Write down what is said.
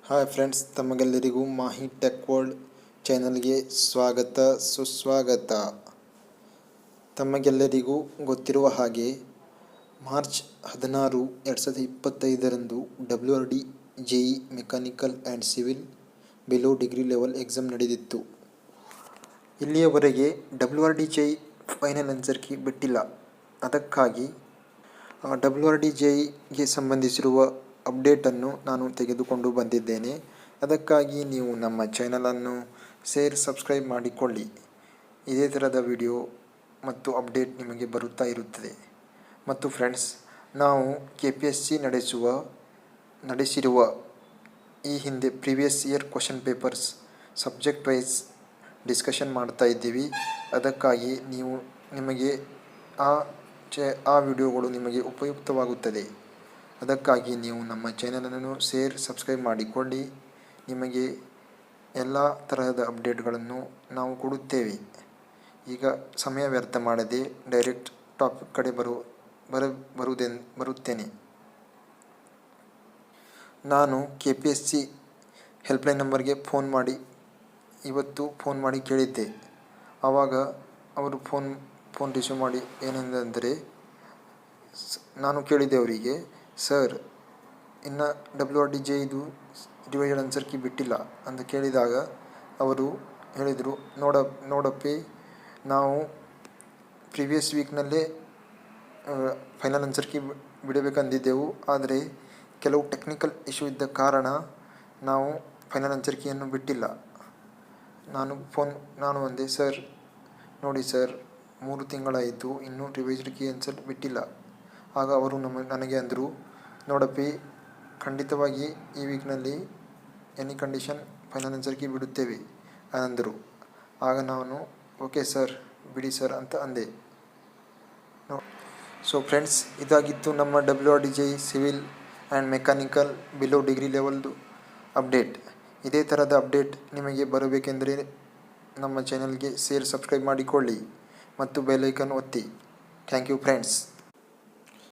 Hi friends, ತಮಗೆಲ್ಲರಿಗೂ Mahi tech world ಚಾನಲ್ಗೆ ಸ್ವಾಗತ ಸುಸ್ವಾಗತ. ತಮಗೆಲ್ಲರಿಗೂ ಗೊತ್ತಿರುವ ಹಾಗೆ March 16, 2025ರಂದು WRD JEE mechanical and civil below degree level exam ನಡೆದಿತ್ತು. ಇಲ್ಲಿಯವರೆಗೆ WRD JEE final answer key ಬಿಟ್ಟಿಲ್ಲ. ಅದಕ್ಕಾಗಿ WRD JEEಗೆ ಸಂಬಂಧಿಸಿರುವ ಅಪ್ಡೇಟನ್ನು ನಾನು ತೆಗೆದುಕೊಂಡು ಬಂದಿದ್ದೇನೆ. ಅದಕ್ಕಾಗಿ ನೀವು ನಮ್ಮ ಚಾನಲನ್ನು ಸಬ್ಸ್ಕ್ರೈಬ್ ಮಾಡಿಕೊಳ್ಳಿ. ಇದೇ ಥರದ ವಿಡಿಯೋ ಮತ್ತು ಅಪ್ಡೇಟ್ ನಿಮಗೆ ಬರುತ್ತಾ ಇರುತ್ತದೆ. ಮತ್ತು ಫ್ರೆಂಡ್ಸ್, ನಾವು KPSC ನಡೆಸಿರುವ ಈ ಹಿಂದೆ previous year question papers subject wise discussion ಮಾಡ್ತಾ ಇದ್ದೀವಿ. ಅದಕ್ಕಾಗಿ ನಿಮಗೆ ಆ ವಿಡಿಯೋಗಳು ನಿಮಗೆ ಉಪಯುಕ್ತವಾಗುತ್ತದೆ. ಅದಕ್ಕಾಗಿ ನೀವು ನಮ್ಮ ಚಾನಲನ್ನು ಸಬ್ಸ್ಕ್ರೈಬ್ ಮಾಡಿಕೊಳ್ಳಿ. ನಿಮಗೆ ಎಲ್ಲ ತರಹದ ಅಪ್ಡೇಟ್ಗಳನ್ನು ನಾವು ಕೊಡುತ್ತೇವೆ. ಈಗ ಸಮಯ ವ್ಯರ್ಥ ಮಾಡದೆ ಡೈರೆಕ್ಟ್ ಟಾಪಿಕ್ ಕಡೆ ಬರುತ್ತೇನೆ. ನಾನು KPSC ಹೆಲ್ಪ್ಲೈನ್ ನಂಬರ್ಗೆ ಇವತ್ತು ಫೋನ್ ಮಾಡಿ ಕೇಳಿದ್ದೆ. ಆವಾಗ ಅವರು ಫೋನ್ ರಿಸೀವ್ ಮಾಡಿ ಏನೆಂದರೆ, ನಾನು ಕೇಳಿದ್ದೆ ಅವರಿಗೆ, ಸರ್ ಇನ್ನು WRD JEEದು ರಿವೈಸ್ಡ್ ಆನ್ಸರ್ ಕೀ ಬಿಟ್ಟಿಲ್ಲ ಅಂತ ಕೇಳಿದಾಗ ಅವರು ಹೇಳಿದರು, ನೋಡಪ್ಪಿ, ನಾವು ಪ್ರೀವಿಯಸ್ ವೀಕ್ನಲ್ಲೇ ಫೈನಲ್ ಆನ್ಸರ್ ಕೀ ಬಿಡಬೇಕಂದಿದ್ದೆವು. ಆದರೆ ಕೆಲವು ಟೆಕ್ನಿಕಲ್ ಇಶ್ಯೂ ಇದ್ದ ಕಾರಣ ನಾವು ಫೈನಲ್ ಆನ್ಸರ್ ಕೀಯನ್ನು ಬಿಟ್ಟಿಲ್ಲ. ನಾನು ಅಂದೆ, ಸರ್ ನೋಡಿ ಸರ್, 3 ತಿಂಗಳಾಯಿತು, ಇನ್ನೂ ರಿವೈಸ್ಡ್ ಕೀ ಆನ್ಸರ್ ಬಿಟ್ಟಿಲ್ಲ. ಆಗ ಅವರು ನನಗೆ ಅಂದರು, ನೋಡಪ್ಪಿ, ಖಂಡಿತವಾಗಿ ಈ ವೀಕ್ನಲ್ಲಿ any condition final answer key ಬಿಡುತ್ತೇವೆ ಅಂದರು. ಆಗ ನಾನು ಓಕೆ ಸರ್, ಬಿಡಿ ಸರ್ ಅಂತ ಅಂದೆ. ಸೊ ಫ್ರೆಂಡ್ಸ್, ಇದಾಗಿತ್ತು ನಮ್ಮ WRD JEE civil and mechanical below degree ಲೆವೆಲ್ದು ಅಪ್ಡೇಟ್. ಇದೇ ಥರದ ಅಪ್ಡೇಟ್ ನಿಮಗೆ ಬರಬೇಕೆಂದರೆ ನಮ್ಮ ಚಾನಲ್ಗೆ ಸಬ್ಸ್ಕ್ರೈಬ್ ಮಾಡಿಕೊಳ್ಳಿ ಮತ್ತು ಬೆಲ್ ಐಕಾನ್ ಒತ್ತಿ. Thank you friends.